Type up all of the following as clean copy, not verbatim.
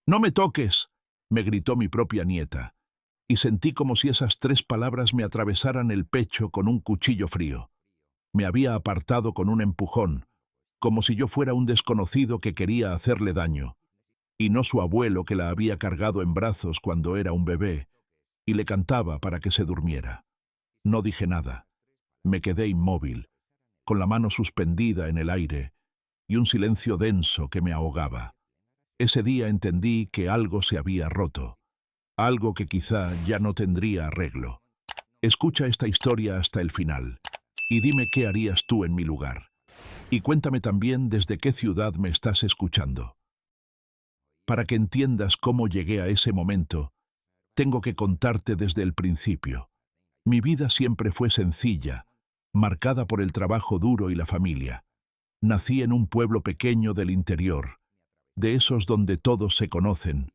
«¡No me toques!», me gritó mi propia nieta, y sentí como si esas 3 palabras me atravesaran el pecho con un cuchillo frío. Me había apartado con un empujón, como si yo fuera un desconocido que quería hacerle daño, y no su abuelo que la había cargado en brazos cuando era un bebé, y le cantaba para que se durmiera. No dije nada. Me quedé inmóvil, con la mano suspendida en el aire, y un silencio denso que me ahogaba. Ese día entendí que algo se había roto, algo que quizá ya no tendría arreglo. Escucha esta historia hasta el final, y dime qué harías tú en mi lugar. Y cuéntame también desde qué ciudad me estás escuchando. Para que entiendas cómo llegué a ese momento, tengo que contarte desde el principio. Mi vida siempre fue sencilla, marcada por el trabajo duro y la familia. Nací en un pueblo pequeño del interior, de esos donde todos se conocen,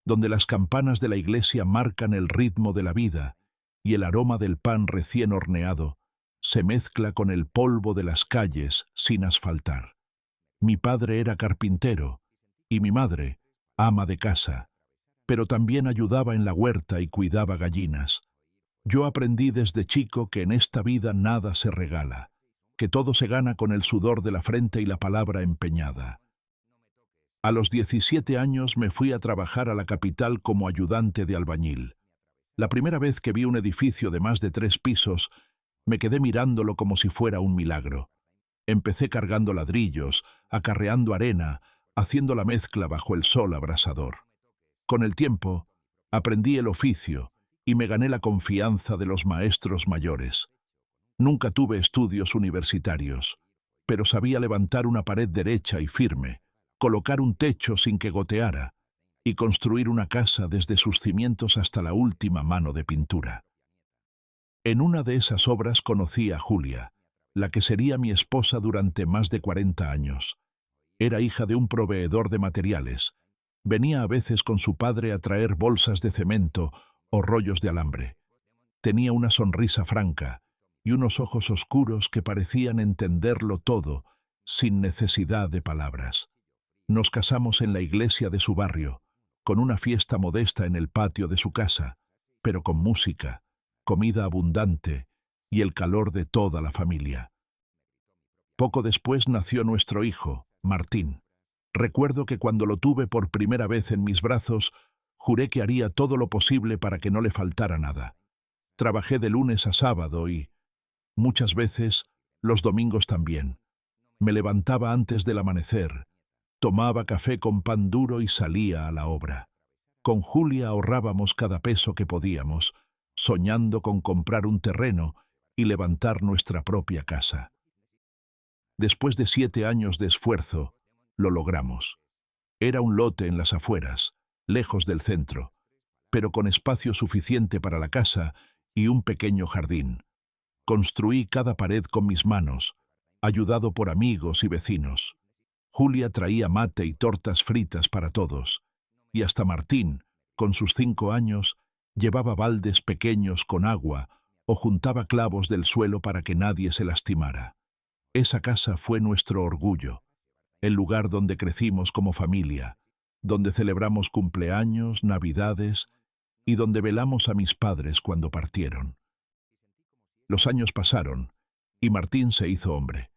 donde las campanas de la iglesia marcan el ritmo de la vida y el aroma del pan recién horneado se mezcla con el polvo de las calles sin asfaltar. Mi padre era carpintero y mi madre, ama de casa, pero también ayudaba en la huerta y cuidaba gallinas. Yo aprendí desde chico que en esta vida nada se regala, que todo se gana con el sudor de la frente y la palabra empeñada. A los 17 años me fui a trabajar a la capital como ayudante de albañil. La primera vez que vi un edificio de más de 3 pisos, me quedé mirándolo como si fuera un milagro. Empecé cargando ladrillos, acarreando arena, haciendo la mezcla bajo el sol abrasador. Con el tiempo, aprendí el oficio y me gané la confianza de los maestros mayores. Nunca tuve estudios universitarios, pero sabía levantar una pared derecha y firme, colocar un techo sin que goteara y construir una casa desde sus cimientos hasta la última mano de pintura. En una de esas obras conocí a Julia, la que sería mi esposa durante más de 40 años. Era hija de un proveedor de materiales. Venía a veces con su padre a traer bolsas de cemento o rollos de alambre. Tenía una sonrisa franca y unos ojos oscuros que parecían entenderlo todo, sin necesidad de palabras. Nos casamos en la iglesia de su barrio, con una fiesta modesta en el patio de su casa, pero con música, comida abundante y el calor de toda la familia. Poco después nació nuestro hijo, Martín. Recuerdo que cuando lo tuve por primera vez en mis brazos, juré que haría todo lo posible para que no le faltara nada. Trabajé de lunes a sábado y, muchas veces, los domingos también. Me levantaba antes del amanecer, tomaba café con pan duro y salía a la obra. Con Julia ahorrábamos cada peso que podíamos, soñando con comprar un terreno y levantar nuestra propia casa. Después de 7 años de esfuerzo, lo logramos. Era un lote en las afueras, lejos del centro, pero con espacio suficiente para la casa y un pequeño jardín. Construí cada pared con mis manos, ayudado por amigos y vecinos. Julia traía mate y tortas fritas para todos, y hasta Martín, con sus 5 años, llevaba baldes pequeños con agua o juntaba clavos del suelo para que nadie se lastimara. Esa casa fue nuestro orgullo, el lugar donde crecimos como familia, donde celebramos cumpleaños, navidades y donde velamos a mis padres cuando partieron. Los años pasaron y Martín se hizo hombre.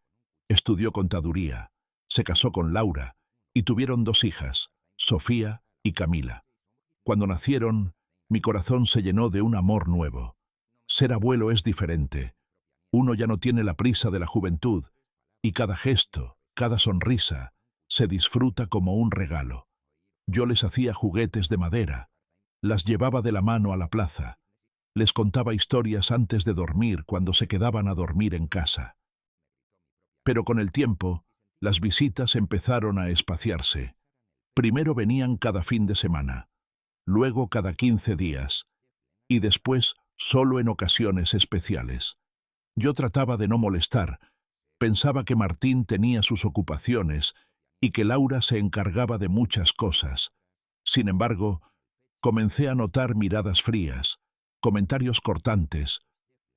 Estudió contaduría, se casó con Laura y tuvieron 2 hijas, Sofía y Camila. Cuando nacieron, mi corazón se llenó de un amor nuevo. Ser abuelo es diferente. Uno ya no tiene la prisa de la juventud y cada gesto, cada sonrisa, se disfruta como un regalo. Yo les hacía juguetes de madera, las llevaba de la mano a la plaza, les contaba historias antes de dormir cuando se quedaban a dormir en casa. Pero con el tiempo, las visitas empezaron a espaciarse. Primero venían cada fin de semana, luego cada 15 días, y después solo en ocasiones especiales. Yo trataba de no molestar, pensaba que Martín tenía sus ocupaciones y que Laura se encargaba de muchas cosas. Sin embargo, comencé a notar miradas frías, comentarios cortantes,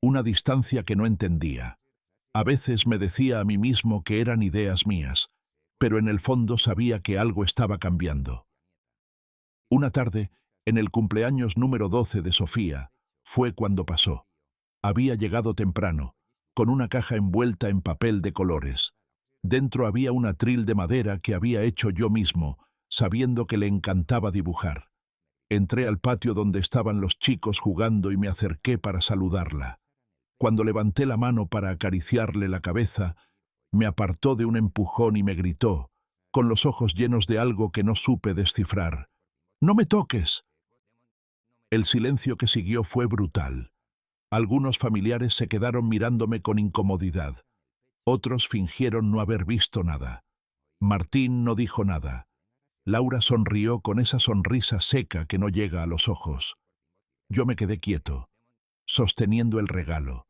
una distancia que no entendía. A veces me decía a mí mismo que eran ideas mías, pero en el fondo sabía que algo estaba cambiando. Una tarde, en el cumpleaños número 12 de Sofía, fue cuando pasó. Había llegado temprano, con una caja envuelta en papel de colores. Dentro había un atril de madera que había hecho yo mismo, sabiendo que le encantaba dibujar. Entré al patio donde estaban los chicos jugando y me acerqué para saludarla. Cuando levanté la mano para acariciarle la cabeza, me apartó de un empujón y me gritó, con los ojos llenos de algo que no supe descifrar: «¡No me toques!». El silencio que siguió fue brutal. Algunos familiares se quedaron mirándome con incomodidad. Otros fingieron no haber visto nada. Martín no dijo nada. Laura sonrió con esa sonrisa seca que no llega a los ojos. Yo me quedé quieto, sosteniendo el regalo,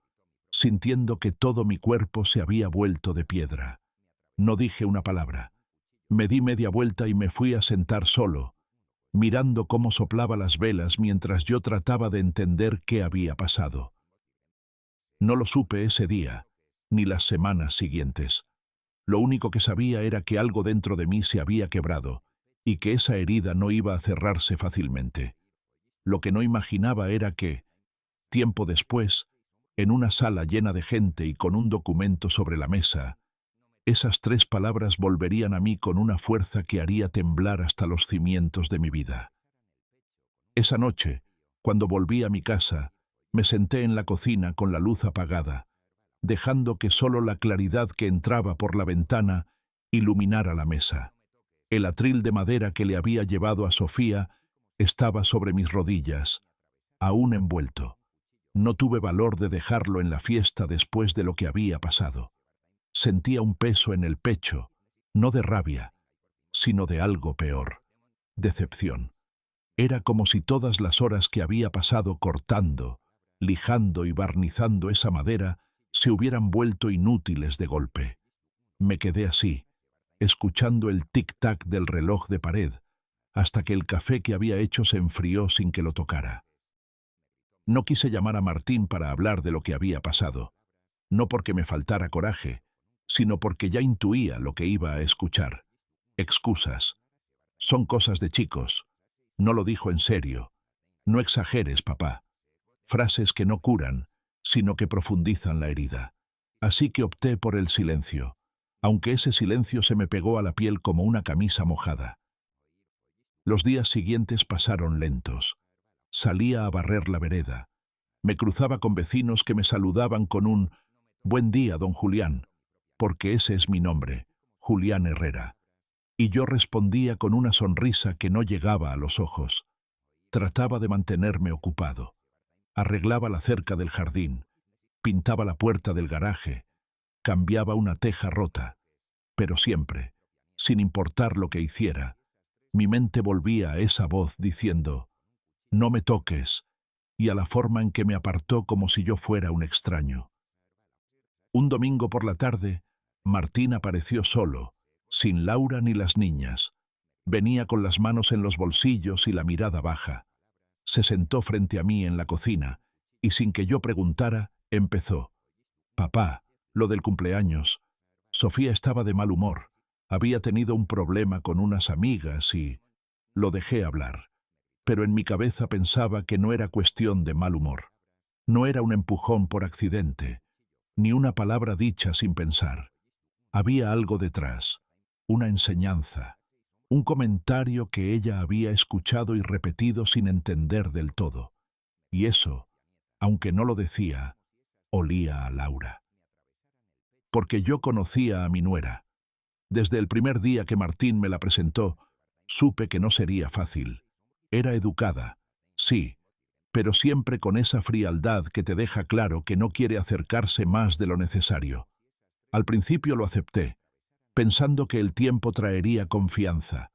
sintiendo que todo mi cuerpo se había vuelto de piedra. No dije una palabra. Me di media vuelta y me fui a sentar solo, mirando cómo soplaba las velas mientras yo trataba de entender qué había pasado. No lo supe ese día, ni las semanas siguientes. Lo único que sabía era que algo dentro de mí se había quebrado, y que esa herida no iba a cerrarse fácilmente. Lo que no imaginaba era que, tiempo después, en una sala llena de gente y con un documento sobre la mesa, esas 3 palabras volverían a mí con una fuerza que haría temblar hasta los cimientos de mi vida. Esa noche, cuando volví a mi casa, me senté en la cocina con la luz apagada, dejando que solo la claridad que entraba por la ventana iluminara la mesa. El atril de madera que le había llevado a Sofía estaba sobre mis rodillas, aún envuelto. No tuve valor de dejarlo en la fiesta después de lo que había pasado. Sentía un peso en el pecho, no de rabia, sino de algo peor: decepción. Era como si todas las horas que había pasado cortando, lijando y barnizando esa madera se hubieran vuelto inútiles de golpe. Me quedé así, escuchando el tic-tac del reloj de pared, hasta que el café que había hecho se enfrió sin que lo tocara. No quise llamar a Martín para hablar de lo que había pasado, no porque me faltara coraje, sino porque ya intuía lo que iba a escuchar. Excusas. Son cosas de chicos. No lo dijo en serio. No exageres, papá. Frases que no curan, sino que profundizan la herida. Así que opté por el silencio, aunque ese silencio se me pegó a la piel como una camisa mojada. Los días siguientes pasaron lentos. Salía a barrer la vereda. Me cruzaba con vecinos que me saludaban con un «Buen día, don Julián», porque ese es mi nombre, Julián Herrera. Y yo respondía con una sonrisa que no llegaba a los ojos. Trataba de mantenerme ocupado. Arreglaba la cerca del jardín, pintaba la puerta del garaje, cambiaba una teja rota, pero siempre, sin importar lo que hiciera, mi mente volvía a esa voz diciendo: «No me toques», y a la forma en que me apartó como si yo fuera un extraño. Un domingo por la tarde, Martín apareció solo, sin Laura ni las niñas. Venía con las manos en los bolsillos y la mirada baja. Se sentó frente a mí en la cocina, y sin que yo preguntara, empezó: «Papá, lo del cumpleaños. Sofía estaba de mal humor. Había tenido un problema con unas amigas y...». Lo dejé hablar, pero en mi cabeza pensaba que no era cuestión de mal humor. No era un empujón por accidente, ni una palabra dicha sin pensar. Había algo detrás, una enseñanza, un comentario que ella había escuchado y repetido sin entender del todo. Y eso, aunque no lo decía, olía a Laura. Porque yo conocía a mi nuera. Desde el primer día que Martín me la presentó, supe que no sería fácil. Era educada, sí, pero siempre con esa frialdad que te deja claro que no quiere acercarse más de lo necesario. Al principio lo acepté, pensando que el tiempo traería confianza,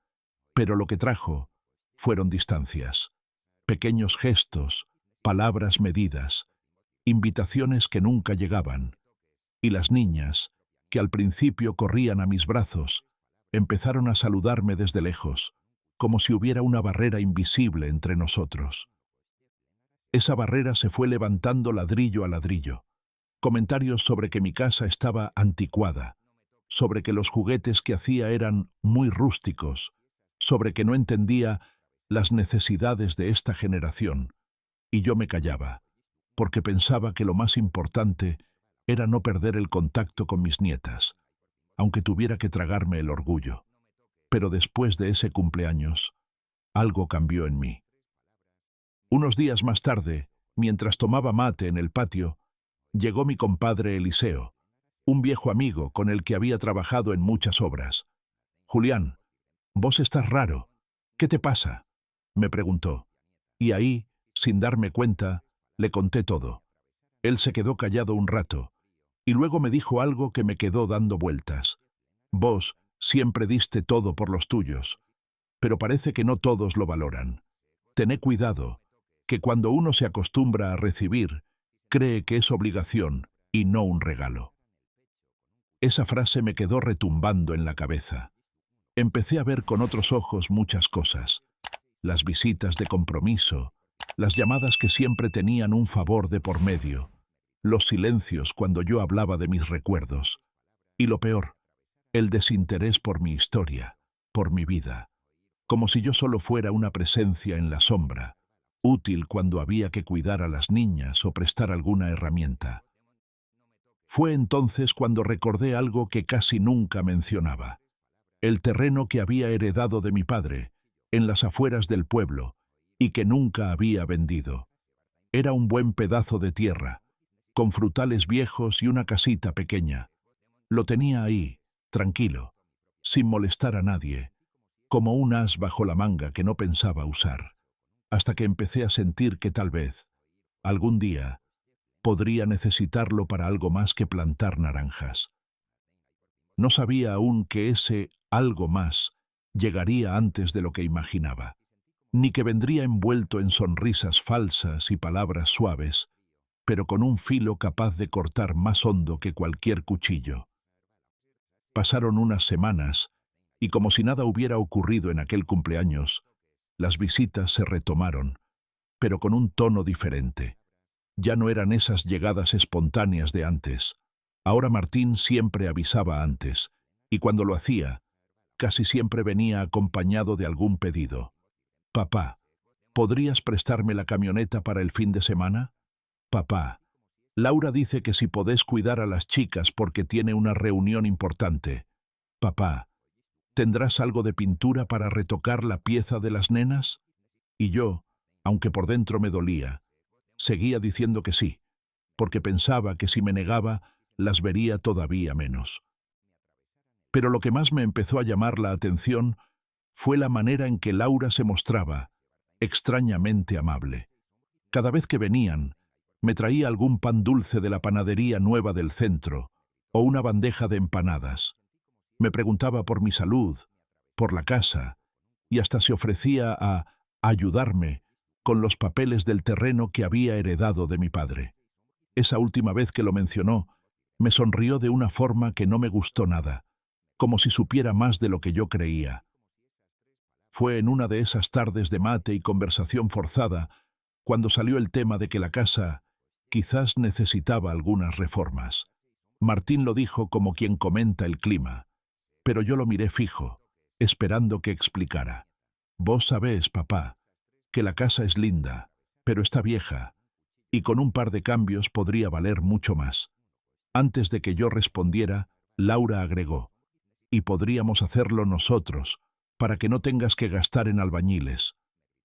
pero lo que trajo fueron distancias, pequeños gestos, palabras medidas, invitaciones que nunca llegaban, y las niñas, que al principio corrían a mis brazos, empezaron a saludarme desde lejos, como si hubiera una barrera invisible entre nosotros. Esa barrera se fue levantando ladrillo a ladrillo. Comentarios sobre que mi casa estaba anticuada, sobre que los juguetes que hacía eran muy rústicos, sobre que no entendía las necesidades de esta generación, y yo me callaba, porque pensaba que lo más importante era no perder el contacto con mis nietas, aunque tuviera que tragarme el orgullo. Pero después de ese cumpleaños, algo cambió en mí. Unos días más tarde, mientras tomaba mate en el patio, llegó mi compadre Eliseo, un viejo amigo con el que había trabajado en muchas obras. «Julián, vos estás raro. ¿Qué te pasa?», me preguntó. Y ahí, sin darme cuenta, le conté todo. Él se quedó callado un rato, y luego me dijo algo que me quedó dando vueltas. «Vos siempre diste todo por los tuyos, pero parece que no todos lo valoran. Tené cuidado, que cuando uno se acostumbra a recibir, cree que es obligación y no un regalo». Esa frase me quedó retumbando en la cabeza. Empecé a ver con otros ojos muchas cosas. Las visitas de compromiso, las llamadas que siempre tenían un favor de por medio, los silencios cuando yo hablaba de mis recuerdos, y lo peor, el desinterés por mi historia, por mi vida, como si yo solo fuera una presencia en la sombra, útil cuando había que cuidar a las niñas o prestar alguna herramienta. Fue entonces cuando recordé algo que casi nunca mencionaba: el terreno que había heredado de mi padre, en las afueras del pueblo, y que nunca había vendido. Era un buen pedazo de tierra, con frutales viejos y una casita pequeña. Lo tenía ahí, tranquilo, sin molestar a nadie, como un as bajo la manga que no pensaba usar, hasta que empecé a sentir que tal vez, algún día, podría necesitarlo para algo más que plantar naranjas. No sabía aún que ese algo más llegaría antes de lo que imaginaba, ni que vendría envuelto en sonrisas falsas y palabras suaves, pero con un filo capaz de cortar más hondo que cualquier cuchillo. Pasaron unas semanas, y como si nada hubiera ocurrido en aquel cumpleaños, las visitas se retomaron, pero con un tono diferente. Ya no eran esas llegadas espontáneas de antes. Ahora Martín siempre avisaba antes, y cuando lo hacía, casi siempre venía acompañado de algún pedido. «Papá, ¿podrías prestarme la camioneta para el fin de semana? Papá, Laura dice que si podés cuidar a las chicas porque tiene una reunión importante. Papá, ¿tendrás algo de pintura para retocar la pieza de las nenas?» Y yo, aunque por dentro me dolía, seguía diciendo que sí, porque pensaba que si me negaba, las vería todavía menos. Pero lo que más me empezó a llamar la atención fue la manera en que Laura se mostraba, extrañamente amable. Cada vez que venían, me traía algún pan dulce de la panadería nueva del centro, o una bandeja de empanadas. Me preguntaba por mi salud, por la casa, y hasta se ofrecía a ayudarme con los papeles del terreno que había heredado de mi padre. Esa última vez que lo mencionó, me sonrió de una forma que no me gustó nada, como si supiera más de lo que yo creía. Fue en una de esas tardes de mate y conversación forzada cuando salió el tema de que la casa quizás necesitaba algunas reformas. Martín lo dijo como quien comenta el clima, pero yo lo miré fijo, esperando que explicara. «Vos sabés, papá, que la casa es linda, pero está vieja, y con un par de cambios podría valer mucho más». Antes de que yo respondiera, Laura agregó: «Y podríamos hacerlo nosotros, para que no tengas que gastar en albañiles.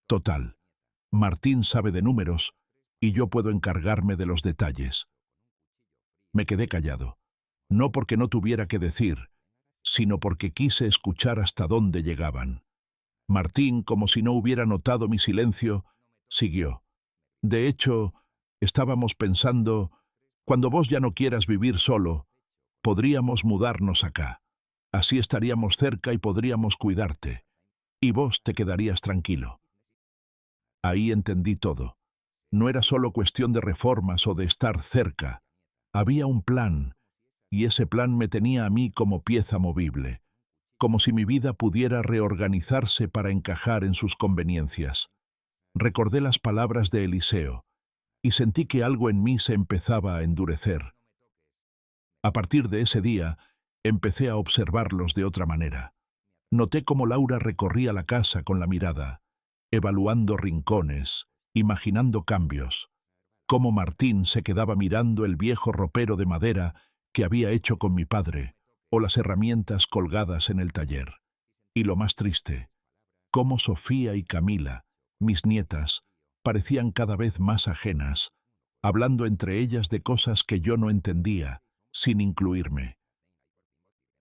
Total, Martín sabe de números, y yo puedo encargarme de los detalles». Me quedé callado, no porque no tuviera que decir, sino porque quise escuchar hasta dónde llegaban. Martín, como si no hubiera notado mi silencio, siguió: «De hecho, estábamos pensando, cuando vos ya no quieras vivir solo, podríamos mudarnos acá. Así estaríamos cerca y podríamos cuidarte, y vos te quedarías tranquilo». Ahí entendí todo. No era solo cuestión de reformas o de estar cerca. Había un plan, y ese plan me tenía a mí como pieza movible, como si mi vida pudiera reorganizarse para encajar en sus conveniencias. Recordé las palabras de Eliseo, y sentí que algo en mí se empezaba a endurecer. A partir de ese día, empecé a observarlos de otra manera. Noté cómo Laura recorría la casa con la mirada, evaluando rincones, imaginando cambios. Cómo Martín se quedaba mirando el viejo ropero de madera que había hecho con mi padre, o las herramientas colgadas en el taller. Y lo más triste, cómo Sofía y Camila, mis nietas, parecían cada vez más ajenas, hablando entre ellas de cosas que yo no entendía, sin incluirme.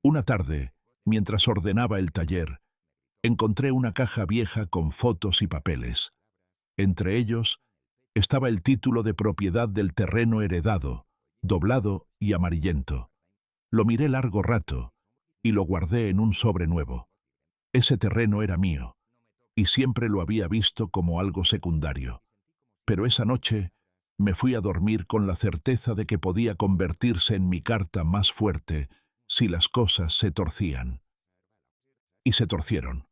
Una tarde, mientras ordenaba el taller, encontré una caja vieja con fotos y papeles. Entre ellos estaba el título de propiedad del terreno heredado, doblado y amarillento. Lo miré largo rato y lo guardé en un sobre nuevo. Ese terreno era mío, y siempre lo había visto como algo secundario. Pero esa noche me fui a dormir con la certeza de que podía convertirse en mi carta más fuerte si las cosas se torcían. Y se torcieron.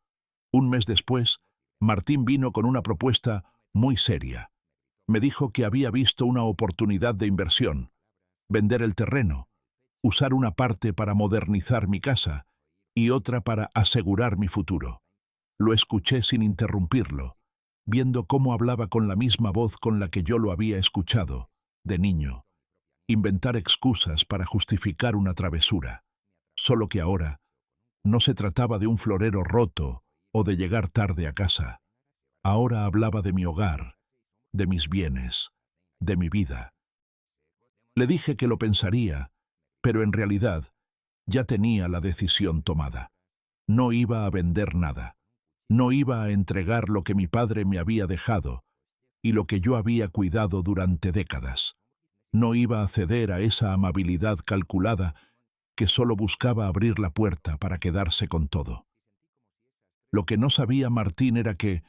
Un mes después, Martín vino con una propuesta muy seria. Me dijo que había visto una oportunidad de inversión, vender el terreno, usar una parte para modernizar mi casa y otra para asegurar mi futuro. Lo escuché sin interrumpirlo, viendo cómo hablaba con la misma voz con la que yo lo había escuchado, de niño. Inventar excusas para justificar una travesura. Solo que ahora no se trataba de un florero roto o de llegar tarde a casa. Ahora hablaba de mi hogar, de mis bienes, de mi vida. Le dije que lo pensaría, pero en realidad ya tenía la decisión tomada. No iba a vender nada. No iba a entregar lo que mi padre me había dejado y lo que yo había cuidado durante décadas. No iba a ceder a esa amabilidad calculada que solo buscaba abrir la puerta para quedarse con todo. Lo que no sabía Martín era que,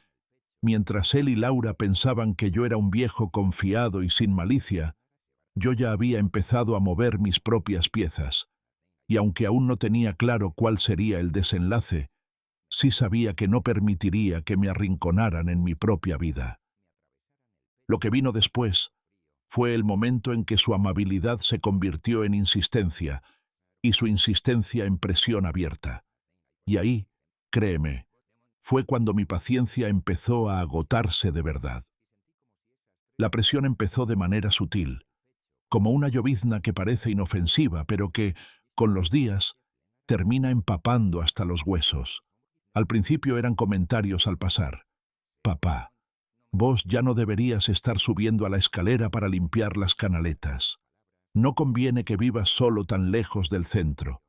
mientras él y Laura pensaban que yo era un viejo confiado y sin malicia, yo ya había empezado a mover mis propias piezas, y aunque aún no tenía claro cuál sería el desenlace, sí sabía que no permitiría que me arrinconaran en mi propia vida. Lo que vino después fue el momento en que su amabilidad se convirtió en insistencia y su insistencia en presión abierta. Y ahí, créeme, fue cuando mi paciencia empezó a agotarse de verdad. La presión empezó de manera sutil, como una llovizna que parece inofensiva, pero que, con los días, termina empapando hasta los huesos. Al principio eran comentarios al pasar. Papá, vos ya no deberías estar subiendo a la escalera para limpiar las canaletas. No conviene que vivas solo tan lejos del centro.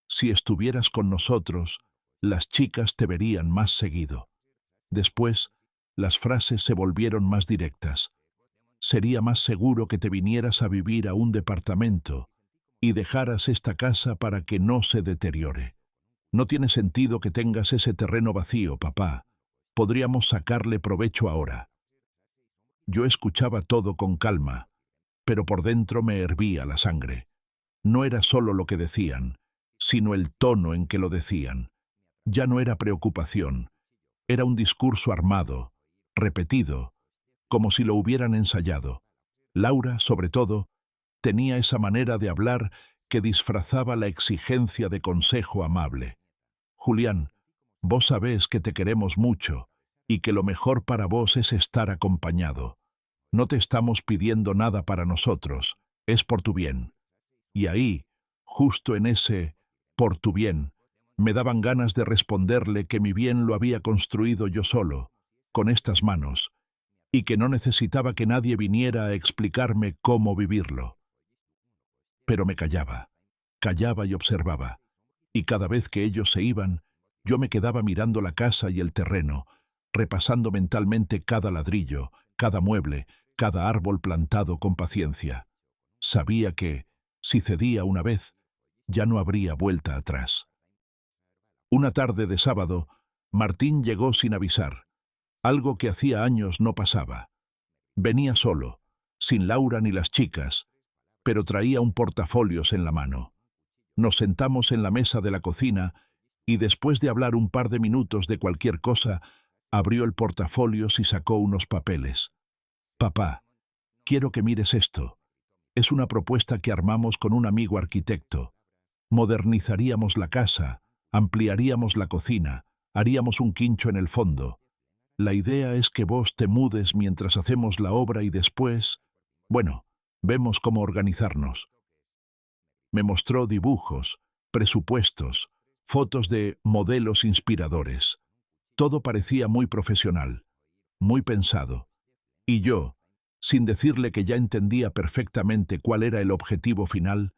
Si estuvieras con nosotros, las chicas te verían más seguido. Después, las frases se volvieron más directas. Sería más seguro que te vinieras a vivir a un departamento y dejaras esta casa para que no se deteriore. No tiene sentido que tengas ese terreno vacío, papá. Podríamos sacarle provecho ahora. Yo escuchaba todo con calma, pero por dentro me hervía la sangre. No era solo lo que decían, sino el tono en que lo decían. Ya no era preocupación, era un discurso armado, repetido, como si lo hubieran ensayado. Laura, sobre todo, tenía esa manera de hablar que disfrazaba la exigencia de consejo amable. Julián, vos sabés que te queremos mucho y que lo mejor para vos es estar acompañado. No te estamos pidiendo nada para nosotros, es por tu bien. Y ahí, justo en ese por tu bien, me daban ganas de responderle que mi bien lo había construido yo solo, con estas manos, y que no necesitaba que nadie viniera a explicarme cómo vivirlo. Pero me callaba y observaba, y cada vez que ellos se iban, yo me quedaba mirando la casa y el terreno, repasando mentalmente cada ladrillo, cada mueble, cada árbol plantado con paciencia. Sabía que, si cedía una vez, ya no habría vuelta atrás. Una tarde de sábado, Martín llegó sin avisar, algo que hacía años no pasaba. Venía solo, sin Laura ni las chicas, pero traía un portafolios en la mano. Nos sentamos en la mesa de la cocina y después de hablar un par de minutos de cualquier cosa, abrió el portafolios y sacó unos papeles. Papá, quiero que mires esto. Es una propuesta que armamos con un amigo arquitecto. Modernizaríamos la casa, ampliaríamos la cocina, haríamos un quincho en el fondo. La idea es que vos te mudes mientras hacemos la obra y después, bueno, vemos cómo organizarnos. Me mostró dibujos, presupuestos, fotos de modelos inspiradores. Todo parecía muy profesional, muy pensado. Y yo, sin decirle que ya entendía perfectamente cuál era el objetivo final,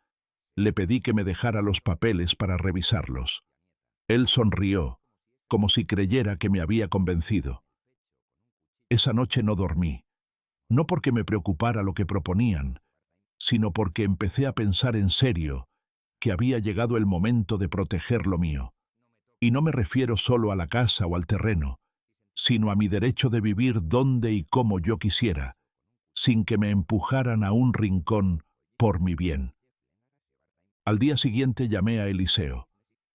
le pedí que me dejara los papeles para revisarlos. Él sonrió, como si creyera que me había convencido. Esa noche no dormí, no porque me preocupara lo que proponían, sino porque empecé a pensar en serio que había llegado el momento de proteger lo mío. Y no me refiero solo a la casa o al terreno, sino a mi derecho de vivir donde y como yo quisiera, sin que me empujaran a un rincón por mi bien. Al día siguiente llamé a Eliseo.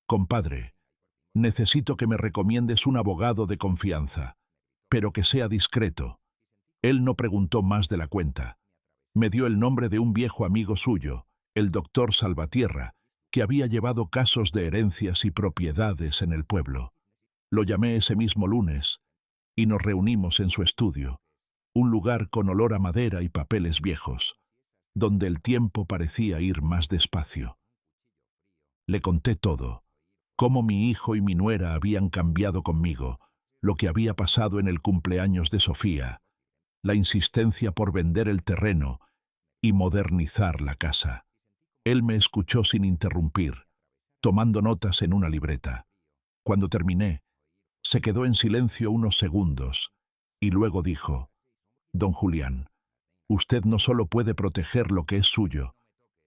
Compadre, necesito que me recomiendes un abogado de confianza, pero que sea discreto. Él no preguntó más de la cuenta. Me dio el nombre de un viejo amigo suyo, el doctor Salvatierra, que había llevado casos de herencias y propiedades en el pueblo. Lo llamé ese mismo lunes y nos reunimos en su estudio, un lugar con olor a madera y papeles viejos, donde el tiempo parecía ir más despacio. Le conté todo, cómo mi hijo y mi nuera habían cambiado conmigo, lo que había pasado en el cumpleaños de Sofía, la insistencia por vender el terreno y modernizar la casa. Él me escuchó sin interrumpir, tomando notas en una libreta. Cuando terminé, se quedó en silencio unos segundos y luego dijo: «Don Julián, usted no solo puede proteger lo que es suyo,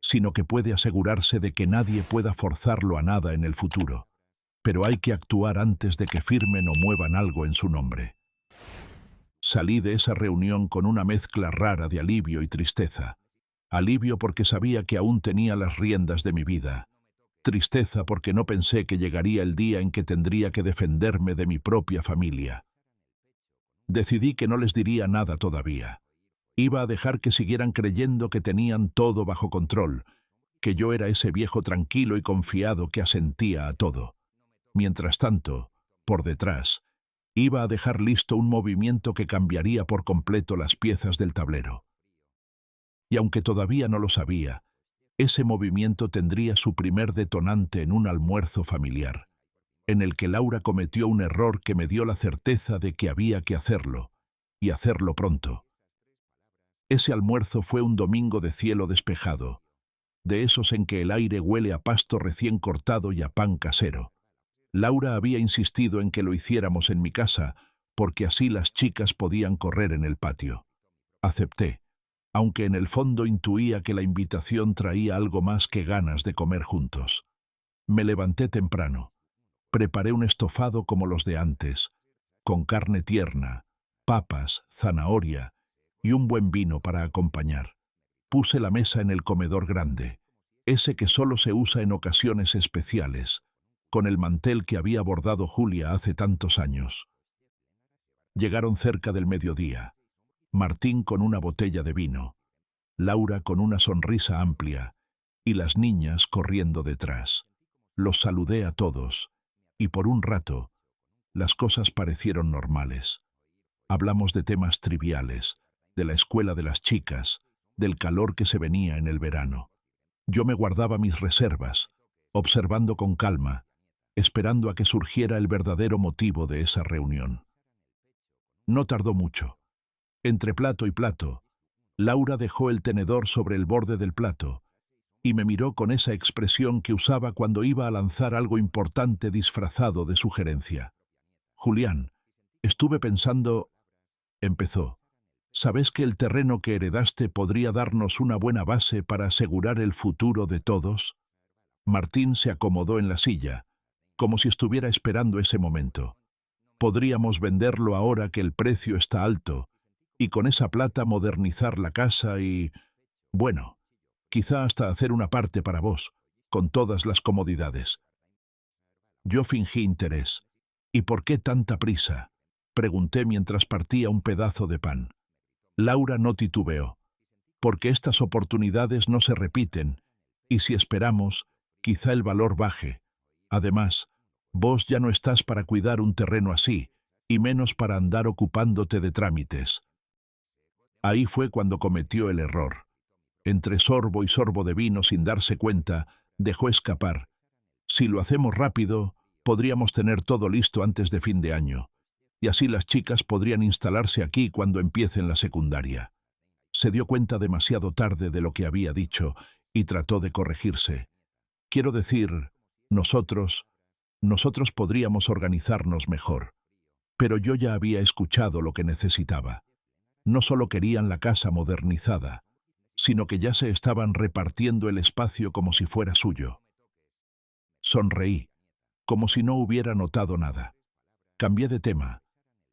sino que puede asegurarse de que nadie pueda forzarlo a nada en el futuro. Pero hay que actuar antes de que firmen o muevan algo en su nombre». Salí de esa reunión con una mezcla rara de alivio y tristeza. Alivio porque sabía que aún tenía las riendas de mi vida. Tristeza porque no pensé que llegaría el día en que tendría que defenderme de mi propia familia. Decidí que no les diría nada todavía. Iba a dejar que siguieran creyendo que tenían todo bajo control, que yo era ese viejo tranquilo y confiado que asentía a todo. Mientras tanto, por detrás, iba a dejar listo un movimiento que cambiaría por completo las piezas del tablero. Y aunque todavía no lo sabía, ese movimiento tendría su primer detonante en un almuerzo familiar, en el que Laura cometió un error que me dio la certeza de que había que hacerlo, y hacerlo pronto. Ese almuerzo fue un domingo de cielo despejado, de esos en que el aire huele a pasto recién cortado y a pan casero. Laura había insistido en que lo hiciéramos en mi casa, porque así las chicas podían correr en el patio. Acepté, aunque en el fondo intuía que la invitación traía algo más que ganas de comer juntos. Me levanté temprano. Preparé un estofado como los de antes, con carne tierna, papas, zanahoria y un buen vino para acompañar. Puse la mesa en el comedor grande, ese que solo se usa en ocasiones especiales, con el mantel que había bordado Julia hace tantos años. Llegaron cerca del mediodía. Martín con una botella de vino, Laura con una sonrisa amplia y las niñas corriendo detrás. Los saludé a todos y por un rato las cosas parecieron normales. Hablamos de temas triviales, de la escuela de las chicas, del calor que se venía en el verano. Yo me guardaba mis reservas, observando con calma, esperando a que surgiera el verdadero motivo de esa reunión. No tardó mucho. Entre plato y plato, Laura dejó el tenedor sobre el borde del plato y me miró con esa expresión que usaba cuando iba a lanzar algo importante disfrazado de sugerencia. «Julián, estuve pensando», empezó. «¿Sabes que el terreno que heredaste podría darnos una buena base para asegurar el futuro de todos?» Martín se acomodó en la silla, como si estuviera esperando ese momento. «Podríamos venderlo ahora que el precio está alto, y con esa plata modernizar la casa y, bueno, quizá hasta hacer una parte para vos, con todas las comodidades». Yo fingí interés. «¿Y por qué tanta prisa?», pregunté mientras partía un pedazo de pan. Laura no titubeó. «Porque estas oportunidades no se repiten, y si esperamos, quizá el valor baje. Además, vos ya no estás para cuidar un terreno así, y menos para andar ocupándote de trámites. Ahí fue cuando cometió el error. Entre sorbo y sorbo de vino sin darse cuenta, dejó escapar: si lo hacemos rápido, podríamos tener todo listo antes de fin de año, y así las chicas podrían instalarse aquí cuando empiecen la secundaria. Se dio cuenta demasiado tarde de lo que había dicho y trató de corregirse. Quiero decir, nosotros podríamos organizarnos mejor. Pero yo ya había escuchado lo que necesitaba. No solo querían la casa modernizada, sino que ya se estaban repartiendo el espacio como si fuera suyo. Sonreí, como si no hubiera notado nada. Cambié de tema,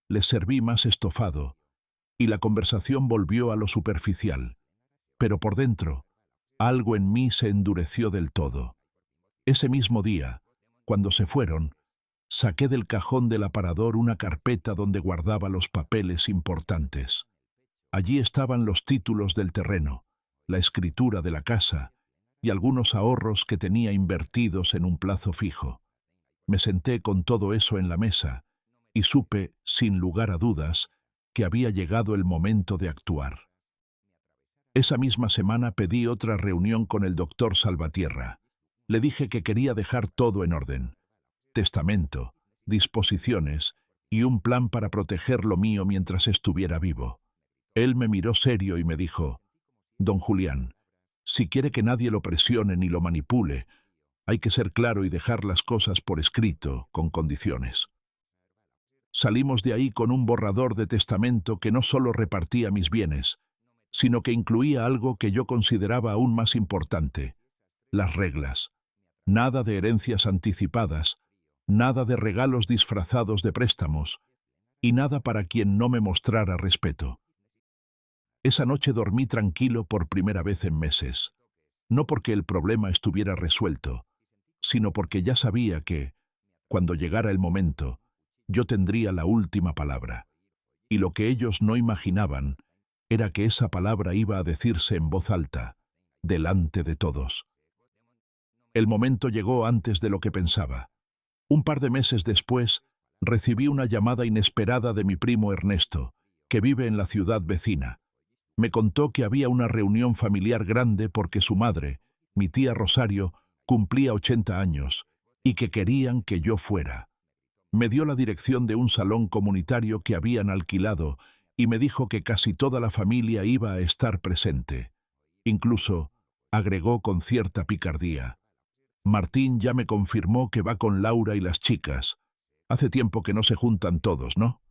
les serví más estofado, y la conversación volvió a lo superficial. Pero por dentro, algo en mí se endureció del todo. Ese mismo día, cuando se fueron, saqué del cajón del aparador una carpeta donde guardaba los papeles importantes. Allí estaban los títulos del terreno, la escritura de la casa y algunos ahorros que tenía invertidos en un plazo fijo. Me senté con todo eso en la mesa y supe, sin lugar a dudas, que había llegado el momento de actuar. Esa misma semana pedí otra reunión con el doctor Salvatierra. Le dije que quería dejar todo en orden: testamento, disposiciones y un plan para proteger lo mío mientras estuviera vivo. Él me miró serio y me dijo: «Don Julián, si quiere que nadie lo presione ni lo manipule, hay que ser claro y dejar las cosas por escrito, con condiciones». Salimos de ahí con un borrador de testamento que no solo repartía mis bienes, sino que incluía algo que yo consideraba aún más importante: las reglas. Nada de herencias anticipadas, nada de regalos disfrazados de préstamos, y nada para quien no me mostrara respeto. Esa noche dormí tranquilo por primera vez en meses, no porque el problema estuviera resuelto, sino porque ya sabía que, cuando llegara el momento, yo tendría la última palabra. Y lo que ellos no imaginaban era que esa palabra iba a decirse en voz alta, delante de todos. El momento llegó antes de lo que pensaba. Un par de meses después, recibí una llamada inesperada de mi primo Ernesto, que vive en la ciudad vecina. Me contó que había una reunión familiar grande porque su madre, mi tía Rosario, cumplía 80 años, y que querían que yo fuera. Me dio la dirección de un salón comunitario que habían alquilado y me dijo que casi toda la familia iba a estar presente. Incluso, agregó con cierta picardía: «Martín ya me confirmó que va con Laura y las chicas. Hace tiempo que no se juntan todos, ¿no?».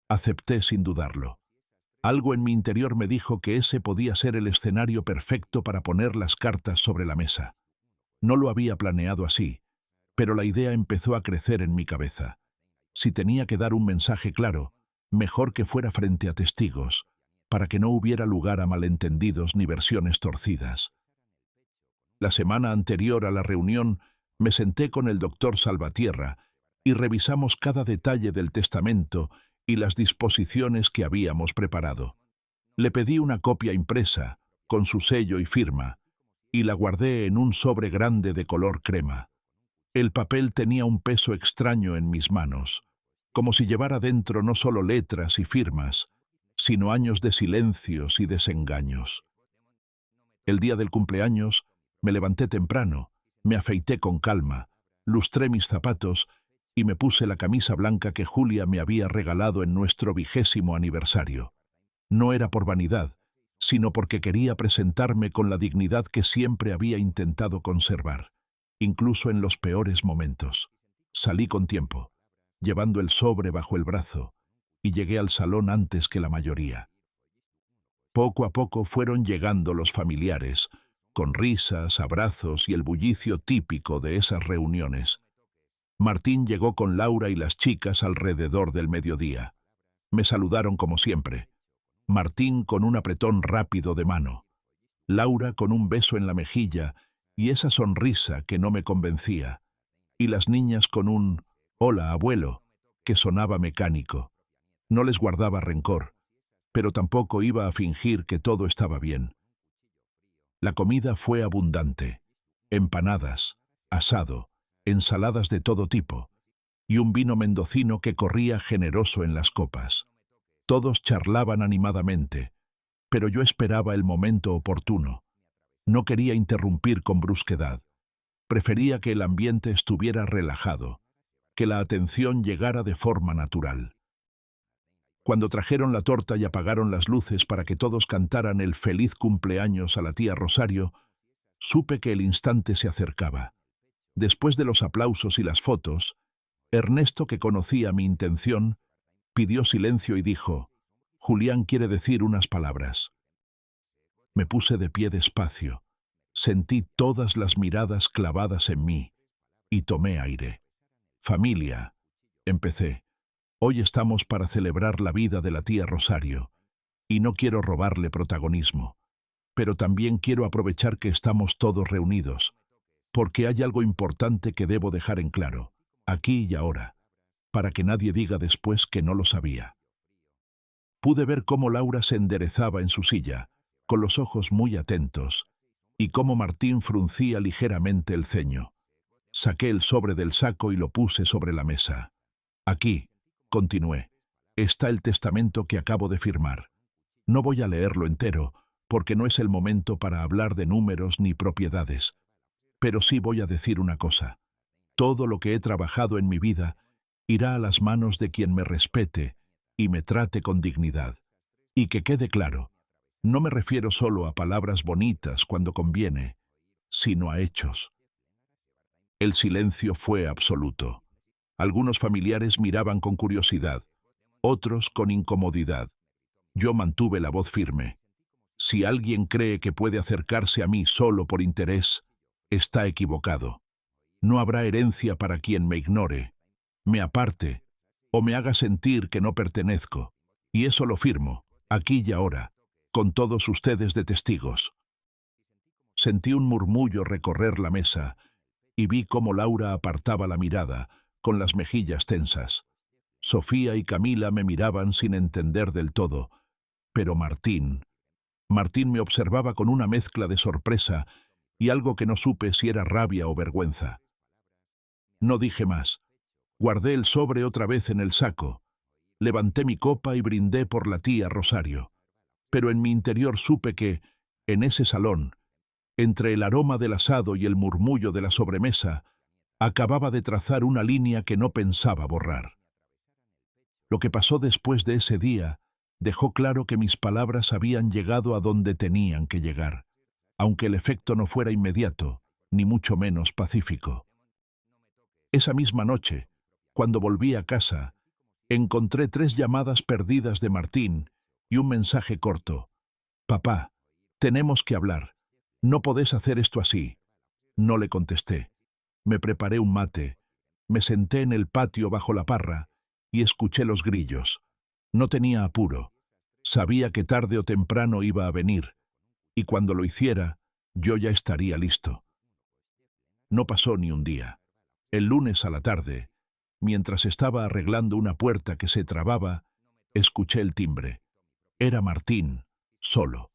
Acepté sin dudarlo. Algo en mi interior me dijo que ese podía ser el escenario perfecto para poner las cartas sobre la mesa. No lo había planeado así, pero la idea empezó a crecer en mi cabeza. Si tenía que dar un mensaje claro, mejor que fuera frente a testigos, para que no hubiera lugar a malentendidos ni versiones torcidas. La semana anterior a la reunión me senté con el doctor Salvatierra y revisamos cada detalle del testamento y las disposiciones que habíamos preparado. Le pedí una copia impresa, con su sello y firma, y la guardé en un sobre grande de color crema. El papel tenía un peso extraño en mis manos, como si llevara dentro no solo letras y firmas, sino años de silencios y desengaños. El día del cumpleaños me levanté temprano, me afeité con calma, lustré mis zapatos y me puse la camisa blanca que Julia me había regalado en nuestro 20º aniversario. No era por vanidad, sino porque quería presentarme con la dignidad que siempre había intentado conservar, incluso en los peores momentos. Salí con tiempo, llevando el sobre bajo el brazo, y llegué al salón antes que la mayoría. Poco a poco fueron llegando los familiares, con risas, abrazos y el bullicio típico de esas reuniones. Martín llegó con Laura y las chicas alrededor del mediodía. Me saludaron como siempre. Martín con un apretón rápido de mano, Laura con un beso en la mejilla y esa sonrisa que no me convencía, y las niñas con un «Hola, abuelo», que sonaba mecánico. No les guardaba rencor, pero tampoco iba a fingir que todo estaba bien. La comida fue abundante: empanadas, asado, ensaladas de todo tipo, y un vino mendocino que corría generoso en las copas. Todos charlaban animadamente, pero yo esperaba el momento oportuno. No quería interrumpir con brusquedad. Prefería que el ambiente estuviera relajado, que la atención llegara de forma natural. Cuando trajeron la torta y apagaron las luces para que todos cantaran el feliz cumpleaños a la tía Rosario, supe que el instante se acercaba. Después de los aplausos y las fotos, Ernesto, que conocía mi intención, pidió silencio y dijo: «Julián quiere decir unas palabras». Me puse de pie despacio, sentí todas las miradas clavadas en mí y tomé aire. «Familia», empecé, «hoy estamos para celebrar la vida de la tía Rosario, y no quiero robarle protagonismo, pero también quiero aprovechar que estamos todos reunidos, porque hay algo importante que debo dejar en claro, aquí y ahora, para que nadie diga después que no lo sabía». Pude ver cómo Laura se enderezaba en su silla, con los ojos muy atentos, y cómo Martín fruncía ligeramente el ceño. Saqué el sobre del saco y lo puse sobre la mesa. «Aquí», continué, «está el testamento que acabo de firmar. No voy a leerlo entero, porque no es el momento para hablar de números ni propiedades. Pero sí voy a decir una cosa. Todo lo que he trabajado en mi vida irá a las manos de quien me respete y me trate con dignidad. Y que quede claro, no me refiero solo a palabras bonitas cuando conviene, sino a hechos». El silencio fue absoluto. Algunos familiares miraban con curiosidad, otros con incomodidad. Yo mantuve la voz firme. Si alguien cree que puede acercarse a mí solo por interés, está equivocado. No habrá herencia para quien me ignore, me aparte o me haga sentir que no pertenezco. Y eso lo firmo, aquí y ahora, con todos ustedes de testigos. Sentí un murmullo recorrer la mesa y vi cómo Laura apartaba la mirada, con las mejillas tensas. Sofía y Camila me miraban sin entender del todo, pero Martín me observaba con una mezcla de sorpresa y algo que no supe si era rabia o vergüenza. No dije más. Guardé el sobre otra vez en el saco. Levanté mi copa y brindé por la tía Rosario. Pero en mi interior supe que, en ese salón, entre el aroma del asado y el murmullo de la sobremesa, acababa de trazar una línea que no pensaba borrar. Lo que pasó después de ese día dejó claro que mis palabras habían llegado a donde tenían que llegar, aunque el efecto no fuera inmediato, ni mucho menos pacífico. Esa misma noche, cuando volví a casa, encontré 3 llamadas perdidas de Martín y un mensaje corto. «Papá, tenemos que hablar. No podés hacer esto así». No le contesté. Me preparé un mate, me senté en el patio bajo la parra y escuché los grillos. No tenía apuro. Sabía que tarde o temprano iba a venir, y cuando lo hiciera, yo ya estaría listo. No pasó ni un día. El lunes a la tarde, mientras estaba arreglando una puerta que se trababa, escuché el timbre. Era Martín, solo.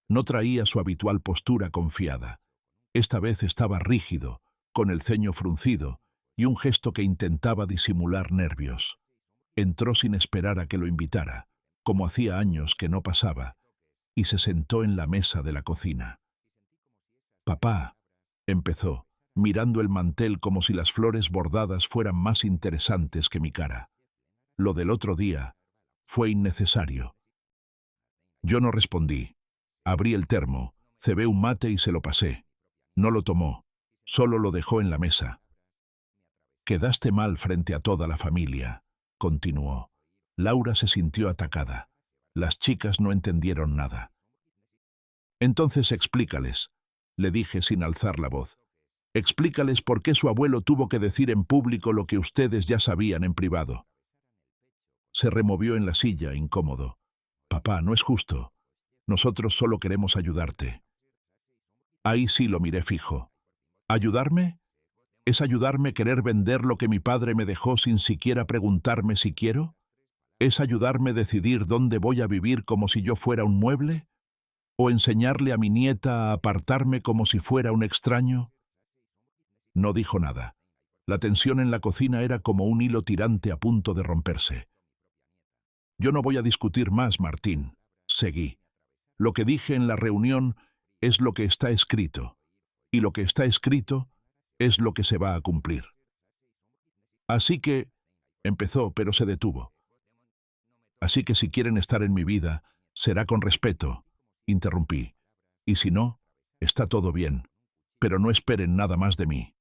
No traía su habitual postura confiada. Esta vez estaba rígido, con el ceño fruncido y un gesto que intentaba disimular nervios. Entró sin esperar a que lo invitara, como hacía años que no pasaba, y se sentó en la mesa de la cocina. «Papá», empezó, mirando el mantel como si las flores bordadas fueran más interesantes que mi cara. «Lo del otro día fue innecesario». Yo no respondí. Abrí el termo, cebé un mate y se lo pasé. No lo tomó, solo lo dejó en la mesa. «Quedaste mal frente a toda la familia», continuó. Laura se sintió atacada. Las chicas no entendieron nada. «Entonces explícales», le dije sin alzar la voz. «Explícales por qué su abuelo tuvo que decir en público lo que ustedes ya sabían en privado». Se removió en la silla, incómodo. «Papá, no es justo. Nosotros solo queremos ayudarte». Ahí sí lo miré fijo. ¿Ayudarme? ¿Es ayudarme querer vender lo que mi padre me dejó sin siquiera preguntarme si quiero? ¿Es ayudarme decidir dónde voy a vivir como si yo fuera un mueble? ¿O enseñarle a mi nieta a apartarme como si fuera un extraño? No dijo nada. La tensión en la cocina era como un hilo tirante a punto de romperse. «Yo no voy a discutir más, Martín», seguí. «Lo que dije en la reunión es lo que está escrito, y lo que está escrito es lo que se va a cumplir. Así que», empezó, pero se detuvo. «Así que si quieren estar en mi vida, será con respeto», interrumpí. «Y si no, está todo bien, pero no esperen nada más de mí».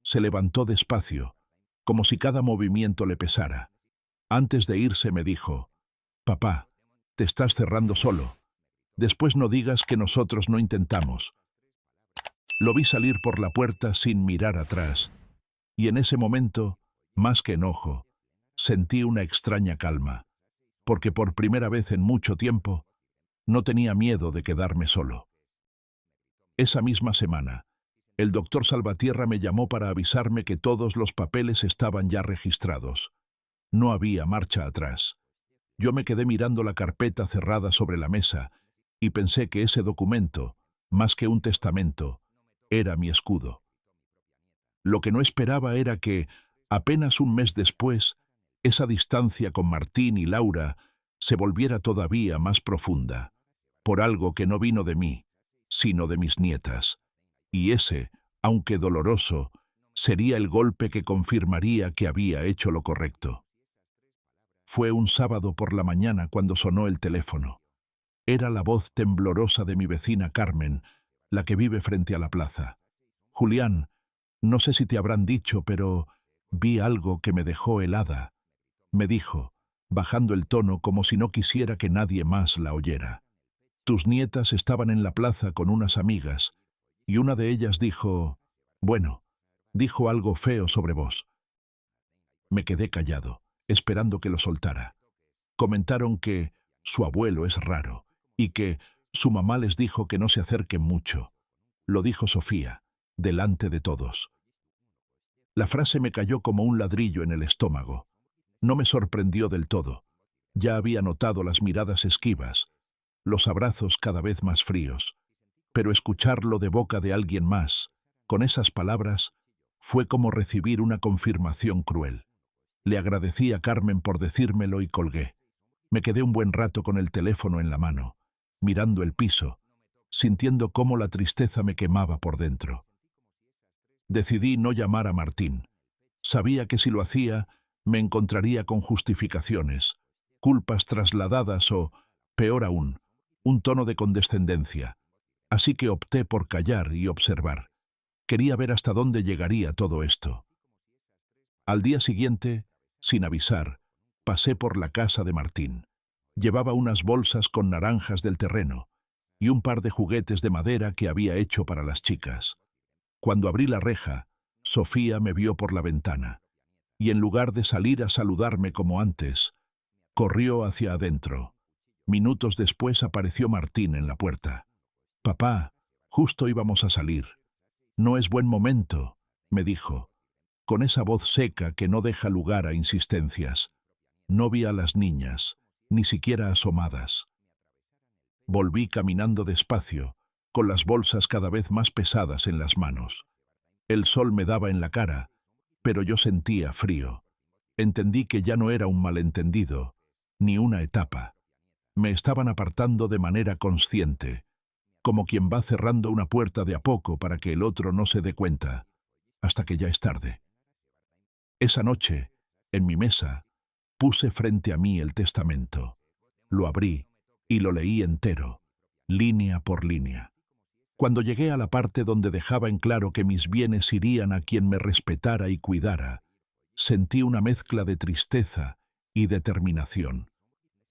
Se levantó despacio, como si cada movimiento le pesara. Antes de irse me dijo: «Papá, te estás cerrando solo. Después no digas que nosotros no intentamos». Lo vi salir por la puerta sin mirar atrás, y en ese momento, más que enojo, sentí una extraña calma, porque por primera vez en mucho tiempo no tenía miedo de quedarme solo. Esa misma semana, el doctor Salvatierra me llamó para avisarme que todos los papeles estaban ya registrados. No había marcha atrás. Yo me quedé mirando la carpeta cerrada sobre la mesa y pensé que ese documento, más que un testamento, era mi escudo. Lo que no esperaba era que, apenas un mes después, esa distancia con Martín y Laura se volviera todavía más profunda, por algo que no vino de mí, sino de mis nietas. Y ese, aunque doloroso, sería el golpe que confirmaría que había hecho lo correcto. Fue un sábado por la mañana cuando sonó el teléfono. Era la voz temblorosa de mi vecina Carmen, la que vive frente a la plaza. «Julián, no sé si te habrán dicho, pero vi algo que me dejó helada», me dijo, bajando el tono como si no quisiera que nadie más la oyera. «Tus nietas estaban en la plaza con unas amigas, y una de ellas dijo, dijo algo feo sobre vos». Me quedé callado, esperando que lo soltara. Comentaron que su abuelo es raro y que su mamá les dijo que no se acerquen mucho. Lo dijo Sofía, delante de todos. La frase me cayó como un ladrillo en el estómago. No me sorprendió del todo. Ya había notado las miradas esquivas, los abrazos cada vez más fríos. Pero escucharlo de boca de alguien más, con esas palabras, fue como recibir una confirmación cruel. Le agradecí a Carmen por decírmelo y colgué. Me quedé un buen rato con el teléfono en la mano, mirando el piso, sintiendo cómo la tristeza me quemaba por dentro. Decidí no llamar a Martín. Sabía que si lo hacía, me encontraría con justificaciones, culpas trasladadas o, peor aún, un tono de condescendencia. Así que opté por callar y observar. Quería ver hasta dónde llegaría todo esto. Al día siguiente, sin avisar, pasé por la casa de Martín. Llevaba unas bolsas con naranjas del terreno y un par de juguetes de madera que había hecho para las chicas. Cuando abrí la reja, Sofía me vio por la ventana y en lugar de salir a saludarme como antes, corrió hacia adentro. Minutos después apareció Martín en la puerta. «Papá, justo íbamos a salir. No es buen momento», me dijo, con esa voz seca que no deja lugar a insistencias. No vi a las niñas, ni siquiera asomadas. Volví caminando despacio, con las bolsas cada vez más pesadas en las manos. El sol me daba en la cara, pero yo sentía frío. Entendí que ya no era un malentendido, ni una etapa. Me estaban apartando de manera consciente, como quien va cerrando una puerta de a poco para que el otro no se dé cuenta, hasta que ya es tarde. Esa noche, en mi mesa, puse frente a mí el testamento. Lo abrí y lo leí entero, línea por línea. Cuando llegué a la parte donde dejaba en claro que mis bienes irían a quien me respetara y cuidara, sentí una mezcla de tristeza y determinación.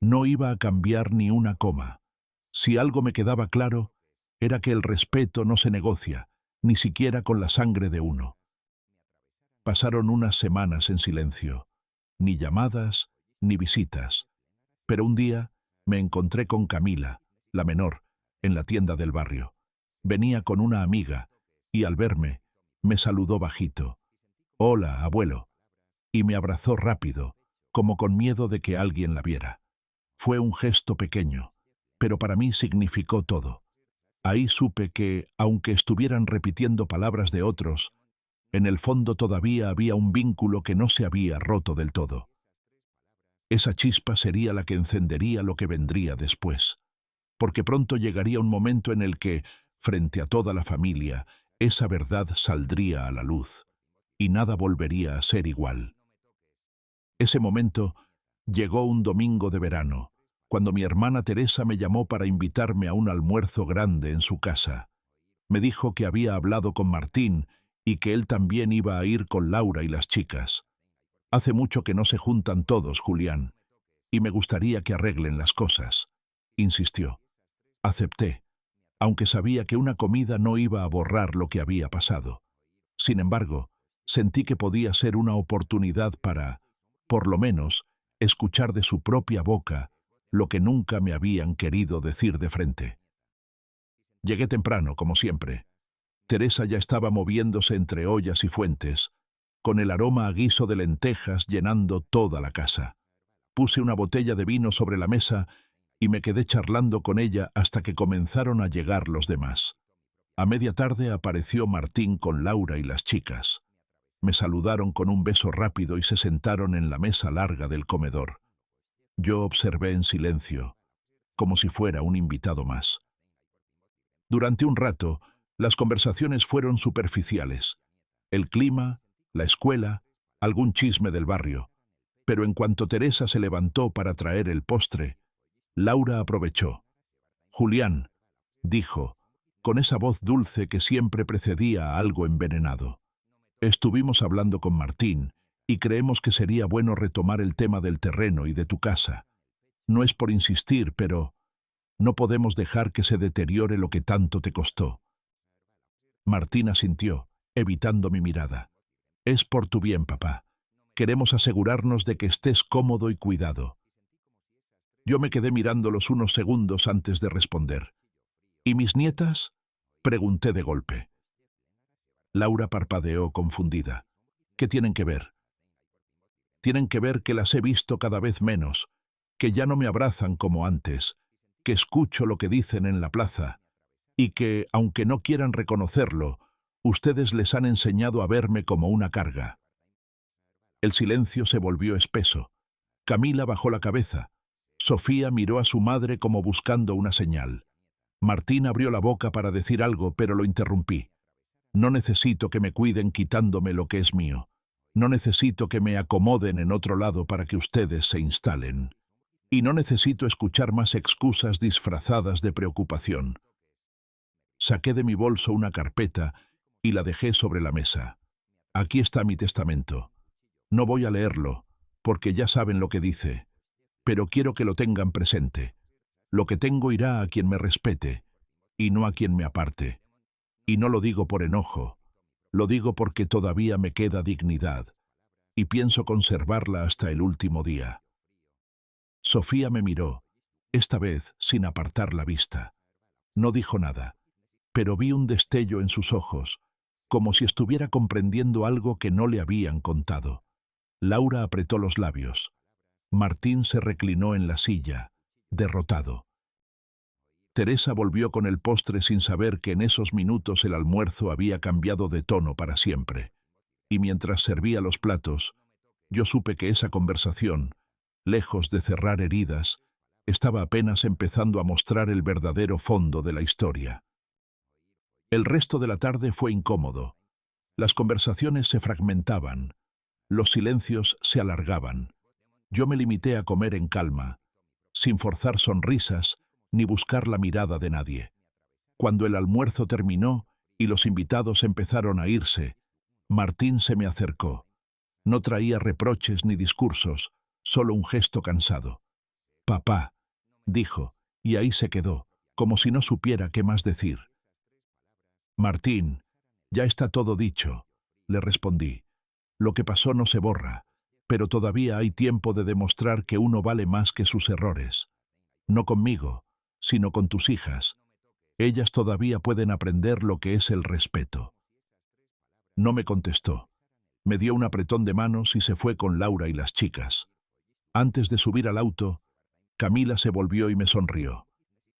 No iba a cambiar ni una coma. Si algo me quedaba claro, era que el respeto no se negocia, ni siquiera con la sangre de uno. Pasaron unas semanas en silencio, ni llamadas, ni visitas. Pero un día me encontré con Camila, la menor, en la tienda del barrio. Venía con una amiga, y al verme, me saludó bajito. «Hola, abuelo», y me abrazó rápido, como con miedo de que alguien la viera. Fue un gesto pequeño, pero para mí significó todo. Ahí supe que, aunque estuvieran repitiendo palabras de otros, En el fondo todavía había un vínculo que no se había roto del todo. Esa chispa sería la que encendería lo que vendría después, porque pronto llegaría un momento en el que, frente a toda la familia, esa verdad saldría a la luz, y nada volvería a ser igual. Ese momento llegó un domingo de verano, cuando mi hermana Teresa me llamó para invitarme a un almuerzo grande en su casa. Me dijo que había hablado con Martín y que él también iba a ir con Laura y las chicas. Hace mucho que no se juntan todos, Julián, y me gustaría que arreglen las cosas, insistió. Acepté, aunque sabía que una comida no iba a borrar lo que había pasado. Sin embargo, sentí que podía ser una oportunidad para, por lo menos, escuchar de su propia boca lo que nunca me habían querido decir de frente. Llegué temprano, como siempre. Teresa ya estaba moviéndose entre ollas y fuentes, con el aroma a guiso de lentejas llenando toda la casa. Puse una botella de vino sobre la mesa y me quedé charlando con ella hasta que comenzaron a llegar los demás. A media tarde apareció Martín con Laura y las chicas. Me saludaron con un beso rápido y se sentaron en la mesa larga del comedor. Yo observé en silencio, como si fuera un invitado más. Durante un rato, las conversaciones fueron superficiales. El clima, la escuela, algún chisme del barrio. Pero en cuanto Teresa se levantó para traer el postre, Laura aprovechó. «Julián», dijo, con esa voz dulce que siempre precedía a algo envenenado. «Estuvimos hablando con Martín y creemos que sería bueno retomar el tema del terreno y de tu casa. No es por insistir, pero no podemos dejar que se deteriore lo que tanto te costó». Martín asintió, evitando mi mirada. «Es por tu bien, papá. Queremos asegurarnos de que estés cómodo y cuidado». Yo me quedé mirándolos unos segundos antes de responder. «¿Y mis nietas?», pregunté de golpe. Laura parpadeó confundida. «¿Qué tienen que ver?». «Tienen que ver que las he visto cada vez menos, que ya no me abrazan como antes, que escucho lo que dicen en la plaza, y que, aunque no quieran reconocerlo, ustedes les han enseñado a verme como una carga». El silencio se volvió espeso. Camila bajó la cabeza. Sofía miró a su madre como buscando una señal. Martín abrió la boca para decir algo, pero lo interrumpí. «No necesito que me cuiden quitándome lo que es mío. No necesito que me acomoden en otro lado para que ustedes se instalen. Y no necesito escuchar más excusas disfrazadas de preocupación». Saqué de mi bolso una carpeta y la dejé sobre la mesa. «Aquí está mi testamento. No voy a leerlo, porque ya saben lo que dice, pero quiero que lo tengan presente. Lo que tengo irá a quien me respete, y no a quien me aparte. Y no lo digo por enojo, lo digo porque todavía me queda dignidad, y pienso conservarla hasta el último día». Sofía me miró, esta vez sin apartar la vista. No dijo nada, pero vi un destello en sus ojos, como si estuviera comprendiendo algo que no le habían contado. Laura apretó los labios. Martín se reclinó en la silla, derrotado. Teresa volvió con el postre sin saber que en esos minutos el almuerzo había cambiado de tono para siempre. Y mientras servía los platos, yo supe que esa conversación, lejos de cerrar heridas, estaba apenas empezando a mostrar el verdadero fondo de la historia. El resto de la tarde fue incómodo. Las conversaciones se fragmentaban, los silencios se alargaban. Yo me limité a comer en calma, sin forzar sonrisas ni buscar la mirada de nadie. Cuando el almuerzo terminó y los invitados empezaron a irse, Martín se me acercó. No traía reproches ni discursos, solo un gesto cansado. «Papá», dijo, y ahí se quedó, como si no supiera qué más decir. «Martín, ya está todo dicho», le respondí. «Lo que pasó no se borra, pero todavía hay tiempo de demostrar que uno vale más que sus errores. No conmigo, sino con tus hijas. Ellas todavía pueden aprender lo que es el respeto». No me contestó. Me dio un apretón de manos y se fue con Laura y las chicas. Antes de subir al auto, Camila se volvió y me sonrió.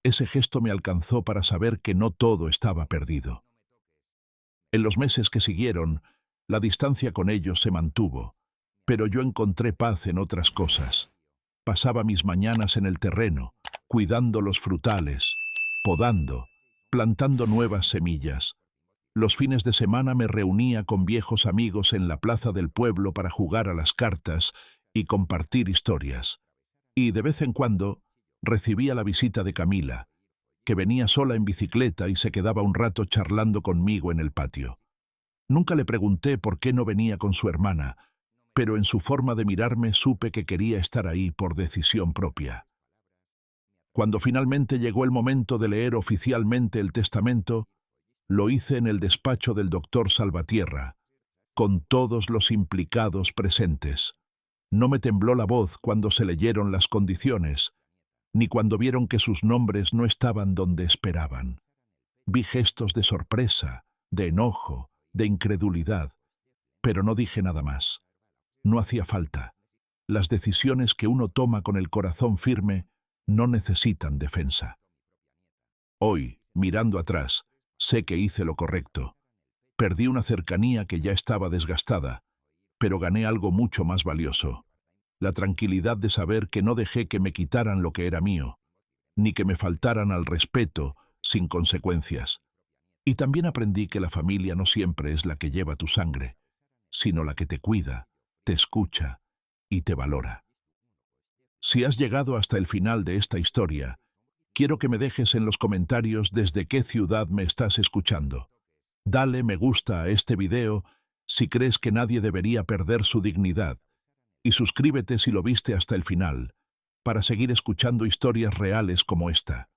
Ese gesto me alcanzó para saber que no todo estaba perdido. En los meses que siguieron, La distancia con ellos se mantuvo, pero yo encontré paz en otras cosas. Pasaba mis mañanas en el terreno, cuidando los frutales, podando, plantando nuevas semillas. Los fines de semana me reunía con viejos amigos en la plaza del pueblo para jugar a las cartas y compartir historias. Y de vez en cuando recibía la visita de Camila, que venía sola en bicicleta y se quedaba un rato charlando conmigo en el patio. Nunca le pregunté por qué no venía con su hermana, pero en su forma de mirarme supe que quería estar ahí por decisión propia. Cuando finalmente llegó el momento de leer oficialmente el testamento, lo hice en el despacho del doctor Salvatierra, con todos los implicados presentes. No me tembló la voz cuando se leyeron las condiciones, ni cuando vieron que sus nombres no estaban donde esperaban. Vi gestos de sorpresa, de enojo, de incredulidad, pero no dije nada más. No hacía falta. Las decisiones que uno toma con el corazón firme no necesitan defensa. Hoy, mirando atrás, sé que hice lo correcto. Perdí una cercanía que ya estaba desgastada, pero gané algo mucho más valioso: la tranquilidad de saber que no dejé que me quitaran lo que era mío, ni que me faltaran al respeto sin consecuencias. Y también aprendí que la familia no siempre es la que lleva tu sangre, sino la que te cuida, te escucha y te valora. Si has llegado hasta el final de esta historia, quiero que me dejes en los comentarios desde qué ciudad me estás escuchando. Dale me gusta a este video si crees que nadie debería perder su dignidad, y suscríbete si lo viste hasta el final, para seguir escuchando historias reales como esta.